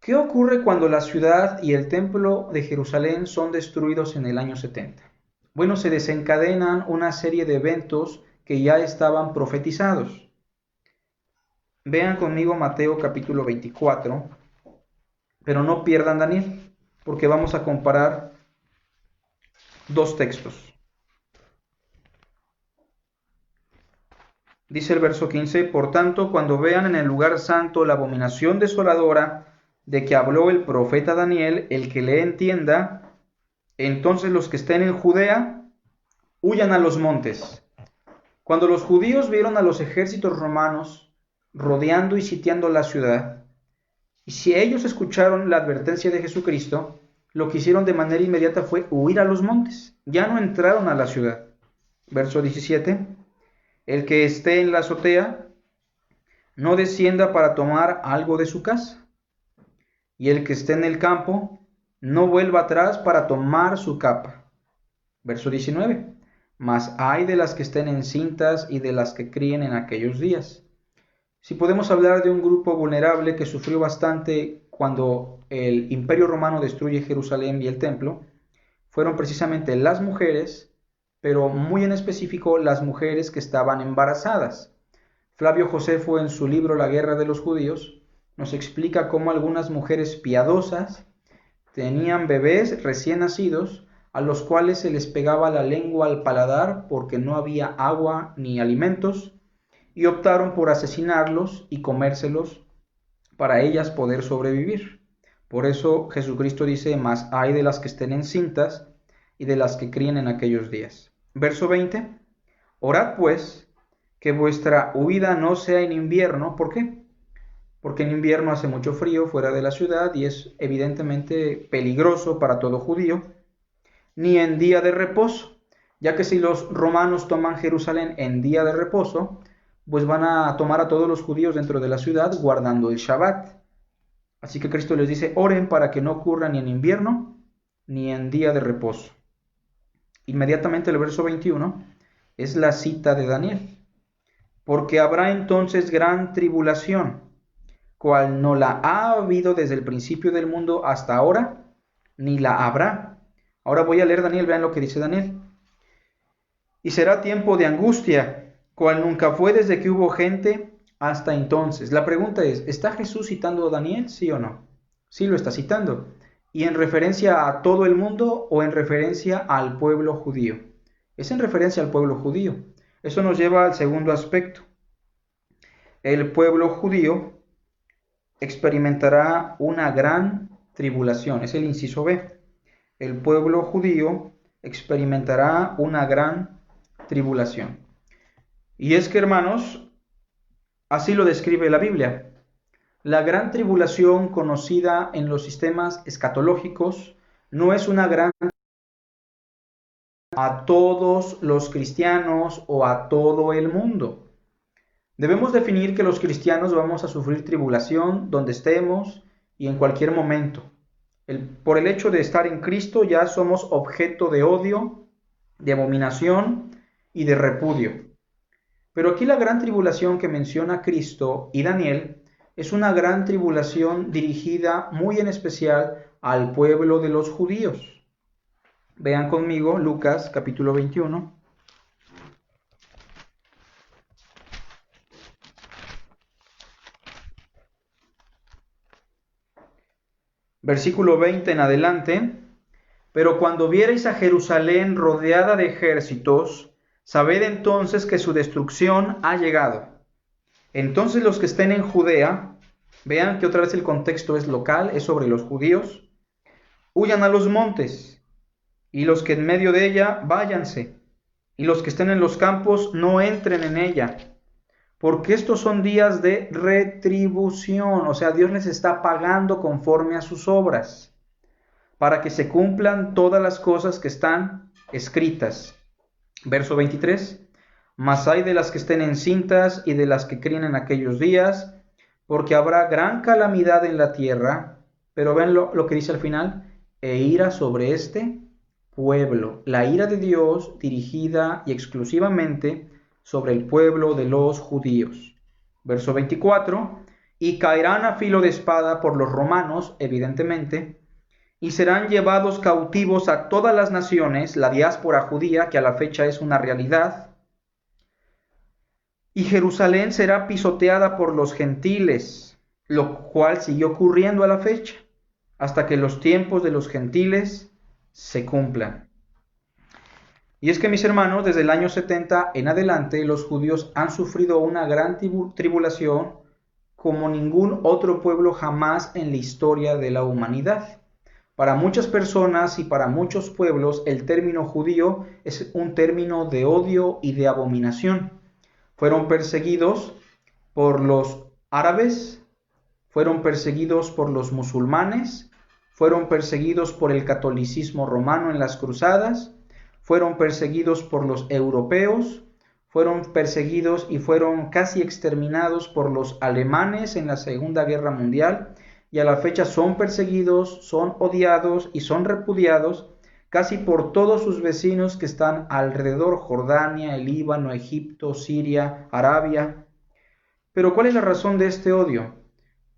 [SPEAKER 1] ¿Qué ocurre cuando la ciudad y el templo de Jerusalén son destruidos en el año 70? Bueno, se desencadenan una serie de eventos que ya estaban profetizados. Vean conmigo Mateo capítulo 24, pero no pierdan Daniel, porque vamos a comparar dos textos. Dice el verso 15, por tanto, cuando vean en el lugar santo la abominación desoladora de que habló el profeta Daniel, el que le entienda, entonces los que estén en Judea, huyan a los montes. Cuando los judíos vieron a los ejércitos romanos rodeando y sitiando la ciudad, y si ellos escucharon la advertencia de Jesucristo, lo que hicieron de manera inmediata fue huir a los montes. Ya no entraron a la ciudad. Verso 17. El que esté en la azotea, no descienda para tomar algo de su casa. Y el que esté en el campo, no vuelva atrás para tomar su capa. Verso 19. Mas ay de las que estén encintas y de las que críen en aquellos días. Si podemos hablar de un grupo vulnerable que sufrió bastante cuando el Imperio Romano destruye Jerusalén y el templo, fueron precisamente las mujeres, pero muy en específico las mujeres que estaban embarazadas. Flavio Josefo, en su libro La guerra de los judíos, nos explica cómo algunas mujeres piadosas tenían bebés recién nacidos a los cuales se les pegaba la lengua al paladar porque no había agua ni alimentos, y optaron por asesinarlos y comérselos para ellas poder sobrevivir. Por eso Jesucristo dice, mas ay de las que estén encintas y de las que críen en aquellos días. Verso 20, orad pues que vuestra huida no sea en invierno. ¿Por qué? Porque en invierno hace mucho frío fuera de la ciudad y es evidentemente peligroso para todo judío, ni en día de reposo, ya que si los romanos toman Jerusalén en día de reposo, pues van a tomar a todos los judíos dentro de la ciudad guardando el Shabbat. Así que Cristo les dice, oren para que no ocurra ni en invierno ni en día de reposo. Inmediatamente el verso 21 es la cita de Daniel. Porque habrá entonces gran tribulación, cual no la ha habido desde el principio del mundo hasta ahora, ni la habrá. Ahora voy a leer Daniel, vean lo que dice Daniel. Y será tiempo de angustia, cual nunca fue desde que hubo gente hasta entonces. La pregunta es, ¿está Jesús citando a Daniel, sí o no? Sí lo está citando. ¿Y en referencia a todo el mundo o en referencia al pueblo judío? Es en referencia al pueblo judío. Eso nos lleva al segundo aspecto. el pueblo judío experimentará una gran tribulación. Es el inciso B. El pueblo judío experimentará una gran tribulación. Y es que, hermanos, así lo describe la Biblia. La gran tribulación conocida en los sistemas escatológicos no es una gran a todos los cristianos o a todo el mundo. Debemos definir que los cristianos vamos a sufrir tribulación donde estemos y en cualquier momento. Por el hecho de estar en Cristo ya somos objeto de odio, de abominación y de repudio. Pero aquí la gran tribulación que menciona Cristo y Daniel es una gran tribulación dirigida muy en especial al pueblo de los judíos. Vean conmigo Lucas capítulo 21. Versículo 20 en adelante. Pero cuando viereis a Jerusalén rodeada de ejércitos, sabed entonces que su destrucción ha llegado. Entonces los que estén en Judea, vean que otra vez el contexto es local, es sobre los judíos, huyan a los montes, y los que en medio de ella, váyanse, y los que estén en los campos, no entren en ella, porque estos son días de retribución, o sea, Dios les está pagando conforme a sus obras, para que se cumplan todas las cosas que están escritas. Verso 23, mas hay de las que estén encintas y de las que críen en aquellos días, porque habrá gran calamidad en la tierra, pero ven lo que dice al final, e ira sobre este pueblo, la ira de Dios dirigida y exclusivamente sobre el pueblo de los judíos. Verso 24, y caerán a filo de espada por los romanos, evidentemente, y serán llevados cautivos a todas las naciones, la diáspora judía, que a la fecha es una realidad, y Jerusalén será pisoteada por los gentiles, lo cual siguió ocurriendo a la fecha, hasta que los tiempos de los gentiles se cumplan. Y es que, mis hermanos, desde el año 70 en adelante, los judíos han sufrido una gran tribulación como ningún otro pueblo jamás en la historia de la humanidad. Para muchas personas y para muchos pueblos, el término judío es un término de odio y de abominación. Fueron perseguidos por los árabes, fueron perseguidos por los musulmanes, fueron perseguidos por el catolicismo romano en las cruzadas, fueron perseguidos por los europeos, fueron perseguidos y fueron casi exterminados por los alemanes en la Segunda Guerra Mundial, y a la fecha son perseguidos, son odiados y son repudiados casi por todos sus vecinos que están alrededor: Jordania, el Líbano, Egipto, Siria, Arabia. Pero ¿cuál es la razón de este odio?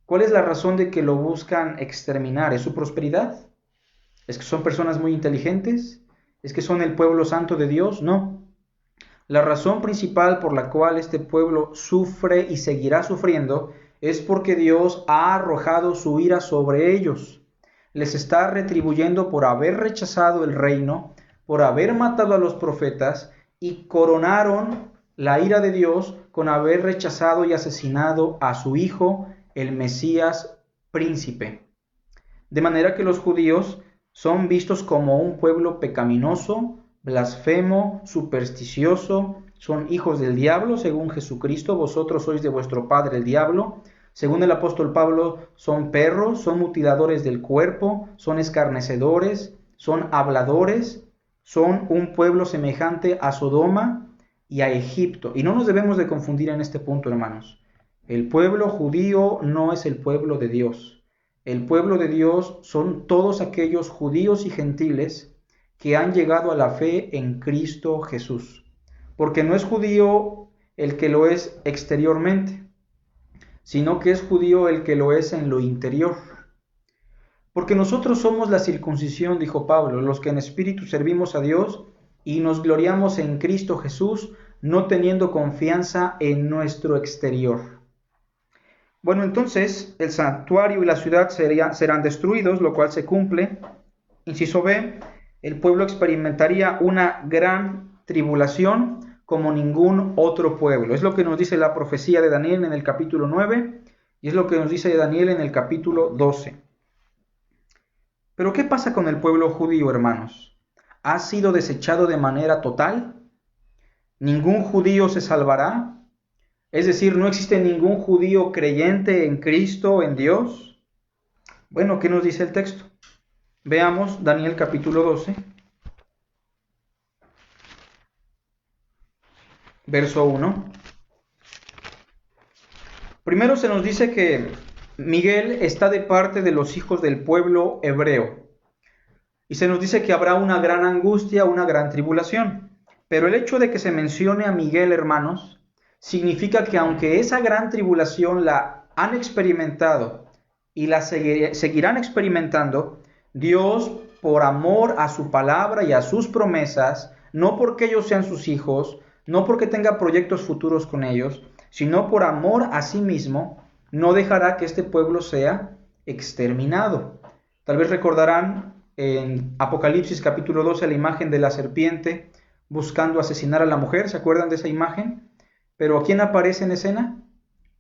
[SPEAKER 1] ¿Cuál es la razón de que lo buscan exterminar? ¿Es su prosperidad? ¿Es que son personas muy inteligentes? ¿Es que son el pueblo santo de Dios? No. La razón principal por la cual este pueblo sufre y seguirá sufriendo es porque Dios ha arrojado su ira sobre ellos. Les está retribuyendo por haber rechazado el reino, por haber matado a los profetas, y coronaron la ira de Dios con haber rechazado y asesinado a su hijo, el Mesías príncipe. De manera que los judíos son vistos como un pueblo pecaminoso, blasfemo, supersticioso, son hijos del diablo, según Jesucristo: vosotros sois de vuestro padre el diablo. Según el apóstol Pablo, son perros, son mutiladores del cuerpo, son escarnecedores, son habladores, son un pueblo semejante a Sodoma y a Egipto. Y no nos debemos de confundir en este punto, hermanos. El pueblo judío no es el pueblo de Dios. El pueblo de Dios son todos aquellos judíos y gentiles que han llegado a la fe en Cristo Jesús. Porque no es judío el que lo es exteriormente, sino que es judío el que lo es en lo interior. Porque nosotros somos la circuncisión, dijo Pablo, los que en espíritu servimos a Dios y nos gloriamos en Cristo Jesús, no teniendo confianza en nuestro exterior. Bueno, entonces el santuario y la ciudad serán destruidos, lo cual se cumple. Inciso B, el pueblo experimentaría una gran tribulación como ningún otro pueblo. Es lo que nos dice la profecía de Daniel en el capítulo 9 y es lo que nos dice Daniel en el capítulo 12. Pero ¿qué pasa con el pueblo judío, hermanos? ¿Ha sido desechado de manera total? ¿Ningún judío se salvará? Es decir, ¿no existe ningún judío creyente en Cristo, en Dios? Bueno, ¿qué nos dice el texto? Veamos Daniel capítulo 12, verso 1. Primero se nos dice que Miguel está de parte de los hijos del pueblo hebreo. Y se nos dice que habrá una gran angustia, una gran tribulación. Pero el hecho de que se mencione a Miguel, hermanos, significa que aunque esa gran tribulación la han experimentado y la seguirán experimentando, Dios, por amor a su palabra y a sus promesas, no porque ellos sean sus hijos, no porque tenga proyectos futuros con ellos, sino por amor a sí mismo, no dejará que este pueblo sea exterminado. Tal vez recordarán en Apocalipsis capítulo 12 la imagen de la serpiente buscando asesinar a la mujer. ¿Se acuerdan de esa imagen? Pero ¿quién aparece en escena?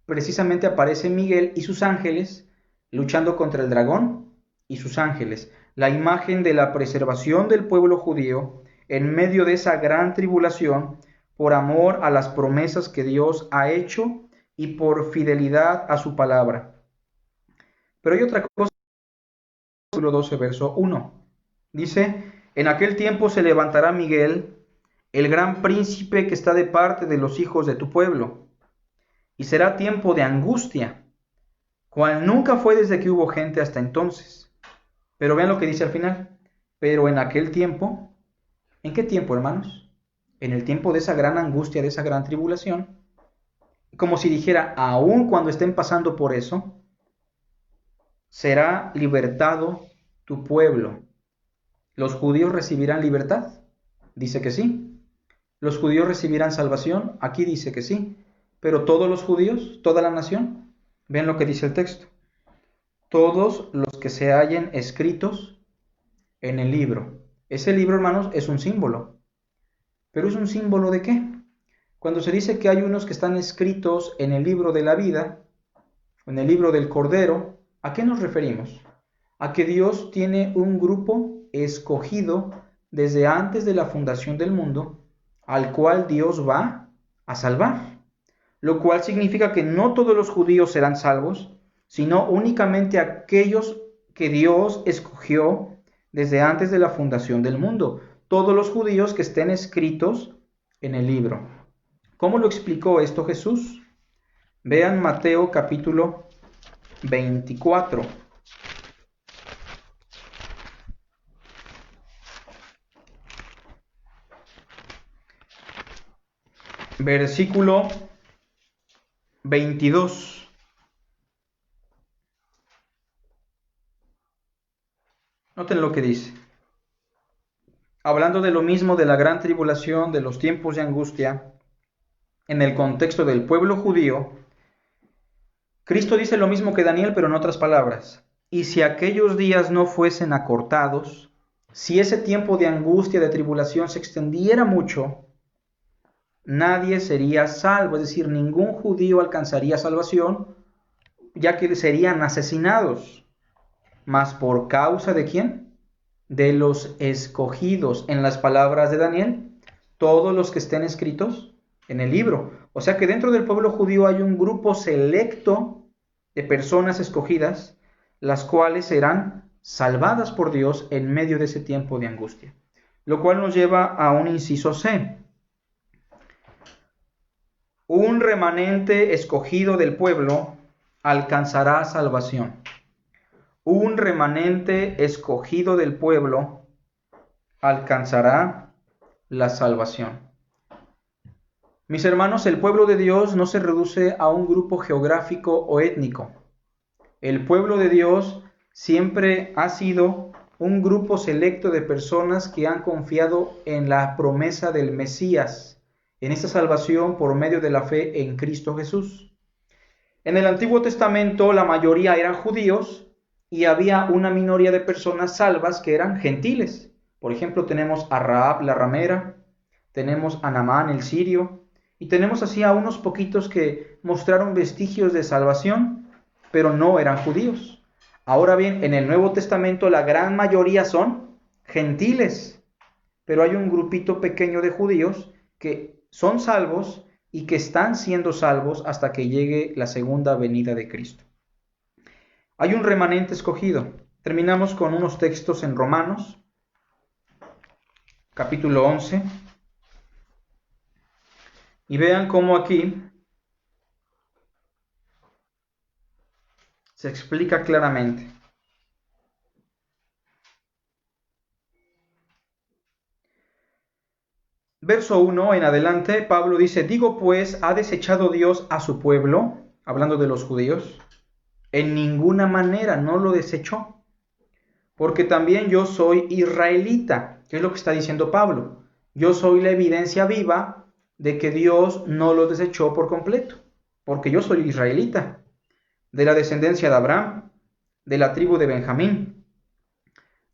[SPEAKER 1] Precisamente aparece Miguel y sus ángeles luchando contra el dragón y sus ángeles. La imagen de la preservación del pueblo judío en medio de esa gran tribulación por amor a las promesas que Dios ha hecho y por fidelidad a su palabra. Pero hay otra cosa. Capítulo 12, verso 1. Dice, en aquel tiempo se levantará Miguel, el gran príncipe que está de parte de los hijos de tu pueblo, y será tiempo de angustia, cual nunca fue desde que hubo gente hasta entonces. Pero vean lo que dice al final. Pero en aquel tiempo, ¿en qué tiempo, hermanos? En el tiempo de esa gran angustia, de esa gran tribulación, como si dijera, aun cuando estén pasando por eso, será libertado tu pueblo. ¿Los judíos recibirán libertad? Dice que sí. ¿Los judíos recibirán salvación? Aquí dice que sí. Pero todos los judíos, toda la nación, ven lo que dice el texto. Todos los que se hallen escritos en el libro. Ese libro, hermanos, es un símbolo. ¿Pero es un símbolo de qué? Cuando se dice que hay unos que están escritos en el libro de la vida, en el libro del Cordero, ¿a qué nos referimos? A que Dios tiene un grupo escogido desde antes de la fundación del mundo, al cual Dios va a salvar. Lo cual significa que no todos los judíos serán salvos, sino únicamente aquellos que Dios escogió desde antes de la fundación del mundo. Todos los judíos que estén escritos en el libro. ¿Cómo lo explicó esto Jesús? Vean Mateo capítulo 24. Versículo 22. Noten lo que dice. Hablando de lo mismo, de la gran tribulación, de los tiempos de angustia, en el contexto del pueblo judío, Cristo dice lo mismo que Daniel, pero en otras palabras. Y si aquellos días no fuesen acortados, si ese tiempo de angustia, de tribulación se extendiera mucho, nadie sería salvo, es decir, ningún judío alcanzaría salvación, ya que serían asesinados. ¿Mas por causa de quién? De los escogidos, en las palabras de Daniel, todos los que estén escritos en el libro. O sea que dentro del pueblo judío hay un grupo selecto de personas escogidas, las cuales serán salvadas por Dios en medio de ese tiempo de angustia. Lo cual nos lleva a un inciso C. Un remanente escogido del pueblo alcanzará salvación. Un remanente escogido del pueblo alcanzará la salvación. Mis hermanos, el pueblo de Dios no se reduce a un grupo geográfico o étnico. El pueblo de Dios siempre ha sido un grupo selecto de personas que han confiado en la promesa del Mesías, en esta salvación por medio de la fe en Cristo Jesús. En el Antiguo Testamento la mayoría eran judíos y había una minoría de personas salvas que eran gentiles. Por ejemplo, tenemos a Rahab la ramera, tenemos a Naamán el sirio, y tenemos así a unos poquitos que mostraron vestigios de salvación, pero no eran judíos. Ahora bien, en el Nuevo Testamento la gran mayoría son gentiles, pero hay un grupito pequeño de judíos que son salvos y que están siendo salvos hasta que llegue la segunda venida de Cristo. Hay un remanente escogido. Terminamos con unos textos en Romanos, capítulo 11. Y vean cómo aquí se explica claramente. Verso 1 en adelante, Pablo dice, digo pues, ¿ha desechado Dios a su pueblo? Hablando de los judíos. En ninguna manera no lo desechó, porque también yo soy israelita. ¿Qué es lo que está diciendo Pablo? Yo soy la evidencia viva de que Dios no lo desechó por completo, porque yo soy israelita, de la descendencia de Abraham, de la tribu de Benjamín.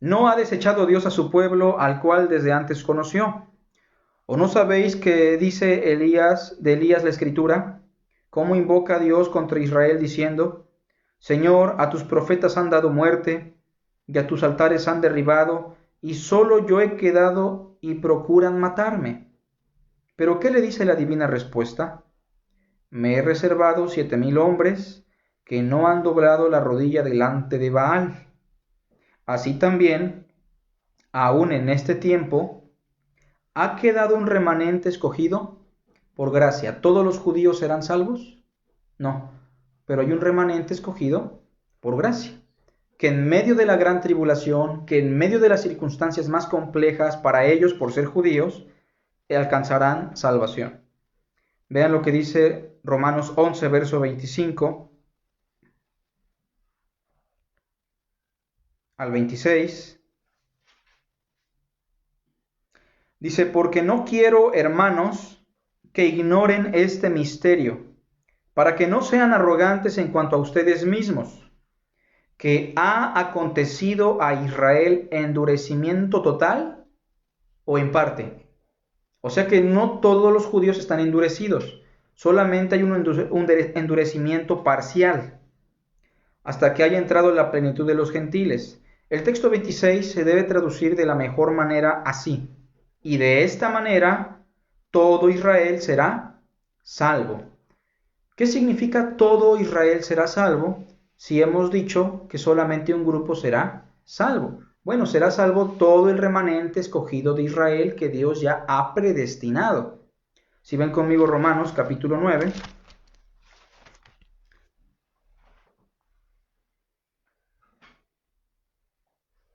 [SPEAKER 1] No ha desechado Dios a su pueblo, al cual desde antes conoció. ¿O no sabéis que dice de Elías la Escritura? ¿Cómo invoca a Dios contra Israel diciendo, Señor, a tus profetas han dado muerte, y a tus altares han derribado, y solo yo he quedado y procuran matarme? ¿Pero qué le dice la divina respuesta? Me he reservado 7,000 hombres que no han doblado la rodilla delante de Baal. Así también, aún en este tiempo, ¿ha quedado un remanente escogido por gracia? ¿Todos los judíos serán salvos? No, pero hay un remanente escogido por gracia, que en medio de la gran tribulación, que en medio de las circunstancias más complejas para ellos por ser judíos, alcanzarán salvación. Vean lo que dice Romanos 11, verso 25 al 26. Dice, porque no quiero, hermanos, que ignoren este misterio, para que no sean arrogantes en cuanto a ustedes mismos, que ha acontecido a Israel endurecimiento total o en parte. O sea que no todos los judíos están endurecidos, solamente hay un endurecimiento parcial, hasta que haya entrado la plenitud de los gentiles. El texto 26 se debe traducir de la mejor manera así, y de esta manera todo Israel será salvo. ¿Qué significa todo Israel será salvo si hemos dicho que solamente un grupo será salvo? Bueno, será salvo todo el remanente escogido de Israel que Dios ya ha predestinado. Si ven conmigo Romanos capítulo 9.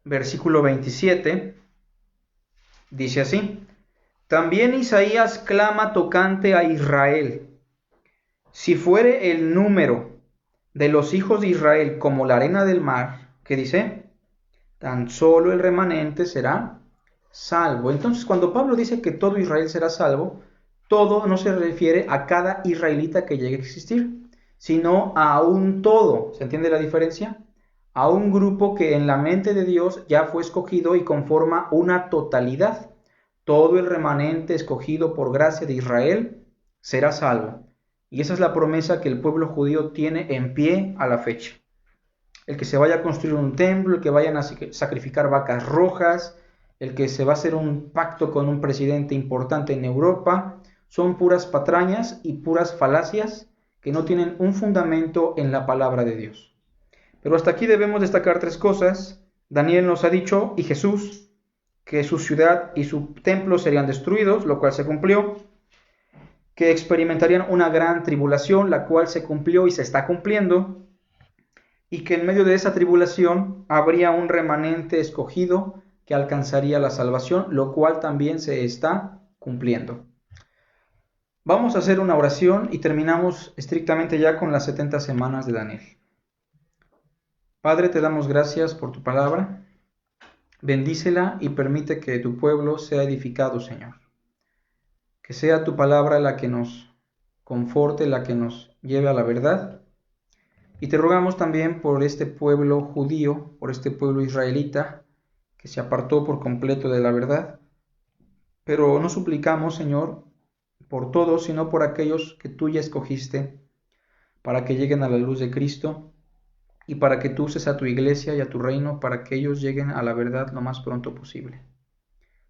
[SPEAKER 1] Versículo 27, dice así, también Isaías clama tocante a Israel, si fuere el número de los hijos de Israel como la arena del mar, ¿qué dice? Tan solo el remanente será salvo. Entonces, cuando Pablo dice que todo Israel será salvo, todo no se refiere a cada israelita que llegue a existir, sino a un todo. ¿Se entiende la diferencia? A un grupo que en la mente de Dios ya fue escogido y conforma una totalidad. Todo el remanente escogido por gracia de Israel será salvo. Y esa es la promesa que el pueblo judío tiene en pie a la fecha. El que se vaya a construir un templo, el que vayan a sacrificar vacas rojas, el que se va a hacer un pacto con un presidente importante en Europa, son puras patrañas y puras falacias que no tienen un fundamento en la palabra de Dios. Pero hasta aquí debemos destacar 3 cosas. Daniel nos ha dicho, y Jesús, que su ciudad y su templo serían destruidos, lo cual se cumplió, que experimentarían una gran tribulación, la cual se cumplió y se está cumpliendo, y que en medio de esa tribulación habría un remanente escogido que alcanzaría la salvación, lo cual también se está cumpliendo. Vamos a hacer una oración y terminamos estrictamente ya con las 70 semanas de Daniel. Padre, te damos gracias por tu palabra. Bendícela y permite que tu pueblo sea edificado, Señor. Que sea tu palabra la que nos conforte, la que nos lleve a la verdad. Y te rogamos también por este pueblo judío, por este pueblo israelita, que se apartó por completo de la verdad. Pero no suplicamos, Señor, por todos, sino por aquellos que tú ya escogiste para que lleguen a la luz de Cristo y para que tú uses a tu iglesia y a tu reino para que ellos lleguen a la verdad lo más pronto posible.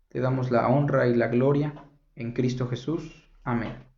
[SPEAKER 1] Te damos la honra y la gloria en Cristo Jesús. Amén.